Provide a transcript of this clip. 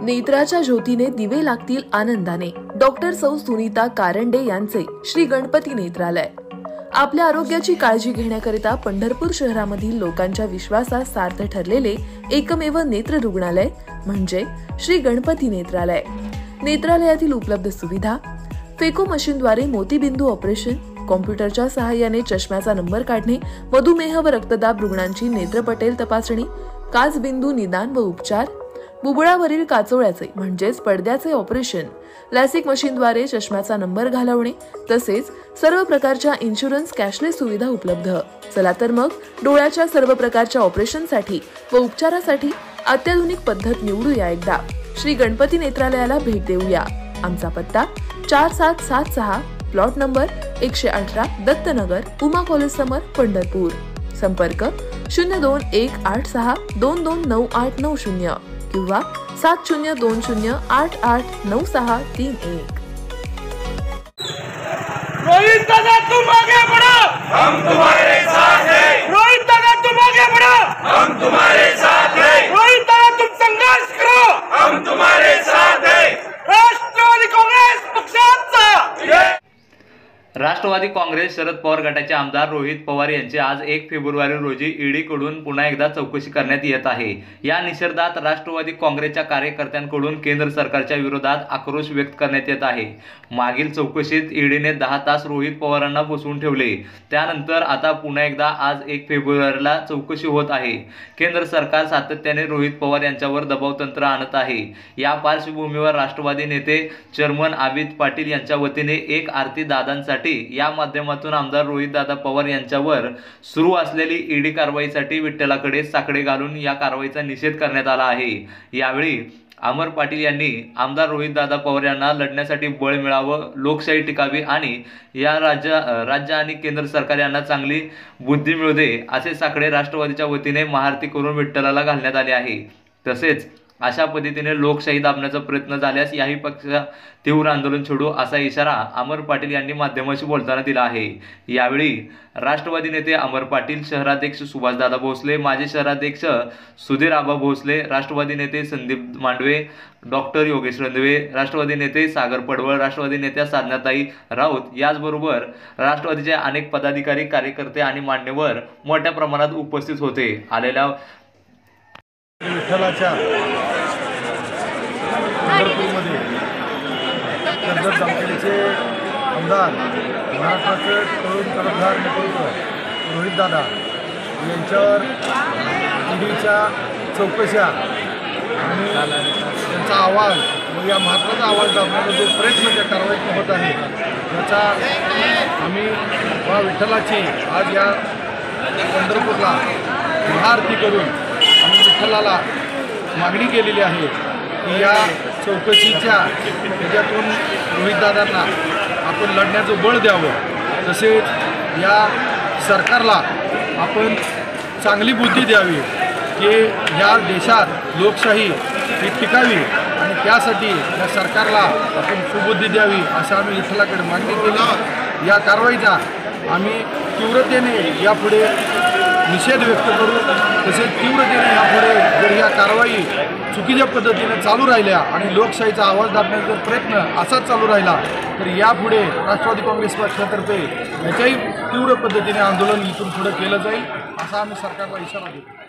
नेत्राच्या ज्योतीने दिवे लागतील आनंदाने। डॉक्टर सौ सुनीता कारंडे यांचे श्री गणपती नेत्रालय। आपल्या आरोग्याची काळजी घेण्याकरिता पंढरपूर शहरामधील लोकांच्या विश्वासात सार्थ ठरलेले एकमेव नेत्र रुग्णालय म्हणजे श्री गणपती नेत्रालय। नेत्रालयातील उपलब्ध सुविधा: फेको मशीनद्वारे मोतीबिंदू ऑपरेशन, कॉम्प्युटरच्या सहाय्याने चष्म्याचा नंबर काढणे, मधुमेह व रक्तदाब रुग्णांची नेत्रपटेल तपासणी, काचबिंदू निदान व उपचार, बुबुळावरील काचोळ्याचे म्हणजेच पडद्याचे ऑपरेशन, लॅसिक मशीनद्वारे चष्म्याचा नंबर घालवणे, तसेच सर्व प्रकारच्या इन्शुरन्स कॅशलेस सुविधा उपलब्ध। चला तर मग डोळ्याच्या सर्व प्रकारच्या ऑपरेशनसाठी व उपचारासाठी अत्याधुनिक पद्धत निवडूया एकदा। श्री गणपती नेत्रालयाला भेट देऊया। आमचा पत्ता 4776 plot number 118 Dattanagar, Uma college समोर, पंढरपूर। संपर्क 021862299890 किंवा 7020889631। रोहित दादा तुम आगे बढ़ो, हम तुम्हारे साथ हैं। रोहित दादा तुम आगे बढ़ो, हम तुम्हारे साथ हैं। रोहित दादा तुम संघर्ष करो, हम तुम्हारे साथ हैं। राष्ट्रवादी काँग्रेस पक्षाचा राष्ट्रवादी काँग्रेस शरद पवार गटाचे आमदार रोहित पवार यांची आज 1 फेब्रुवारी रोजी ईडी कडून पुन्हा एकदा चौकशी करण्यात येत आहे। या निषेधात राष्ट्रवादी काँग्रेसच्या कार्यकर्त्यांकडून केंद्र सरकारच्या विरोधात आक्रोश व्यक्त करण्यात येत आहे। मागील चौकशीत ईडीने 10 तास रोहित पवारांना बसवून ठेवले, त्यानंतर आता पुन्हा एकदा आज 1 फेब्रुवारीला चौकशी होत आहे। केंद्र सरकार सातत्याने रोहित पवार यांच्यावर दबाव तंत्र आणत आहे। या पार्श्वभूमीवर राष्ट्रवादी नेते चेअरमन अमित पाटील यांच्या वतीने एक आरती दादांसाठी या माध्यमातून आमदार रोहितदादा पवार यांच्यावर सुरू असलेली ईडी कारवाईसाठी विठ्ठलाकडे साकडे घालून या कारवाईचा निषेध करण्यात आला आहे। यावेळी अमर पाटील यांनी आमदार रोहितदादा पवार यांना लढण्यासाठी बळ मिळावं, लोकशाही टिकावी आणि या राज्य आणि केंद्र सरकार यांना चांगली बुद्धी मिळू दे असे साकडे राष्ट्रवादीच्या वतीने महाआरती करून विठ्ठलाला घालण्यात आले आहे। तसेच अशा पद्धतीने लोकशाही दाबण्याचा प्रयत्न झाल्यास याही पक्ष तीव्र आंदोलन छेडू असा इशारा अमर पाटील यांनी माध्यमांशी बोलताना दिला आहे। यावेळी राष्ट्रवादी नेते अमर पाटील, शहराध्यक्ष सुभाषदादा भोसले, माजी शहराध्यक्ष सुधीर आबा भोसले, राष्ट्रवादी नेते संदीप मांडवे, डॉक्टर योगेश रंधवे, राष्ट्रवादी नेते सागर पडवळ, राष्ट्रवादी नेत्या साधनाताई राऊत याचबरोबर राष्ट्रवादीचे अनेक पदाधिकारी, कार्यकर्ते आणि मान्यवर मोठ्या प्रमाणात उपस्थित होते। आलेल्या विठ्ठलाच्या पंढरपूरमध्ये कर्जत जामखेडचे आमदार, महाराष्ट्राचे तरुण कर्णधार नेतृत्व रोहितदादा यांच्यावर ईडीच्या चौकशा आणि त्यांचा आवाज व या महत्त्वाचा आवाज दाबण्याचा जो प्रयत्न त्या कारवाईत होत आहे याचा आम्ही वा विठ्ठलाची आज या पंढरपूरला महाआरती करून आम्ही विठ्ठलाला मागणी केलेली आहे की या चौकशीच्या त्याच्यातून रोहितदादांना आपण लढण्याचं बळ द्यावं, तसेच या सरकारला आपण चांगली बुद्धी द्यावी की ह्या देशात लोकशाही ही टिकावी आणि त्यासाठी या सरकारला आपण सुबुद्धी द्यावी असं आम्ही विठ्ठलाकडे मागणी केली। या कारवाईचा आम्ही तीव्रतेने यापुढे निषेध व्यक्त करू, तसेच तीव्रतेने यापुढे जर या कारवाई चुकीच्या पद्धतीने चालू राहिल्या आणि लोकशाहीचा आवाज दाबण्याचा प्रयत्न असाच चालू राहिला तर यापुढे राष्ट्रवादी काँग्रेस पक्षातर्फे याच्याही तीव्र पद्धतीने आंदोलन इथून पुढे केलं जाईल असा आम्ही सरकारला इशारा देतो।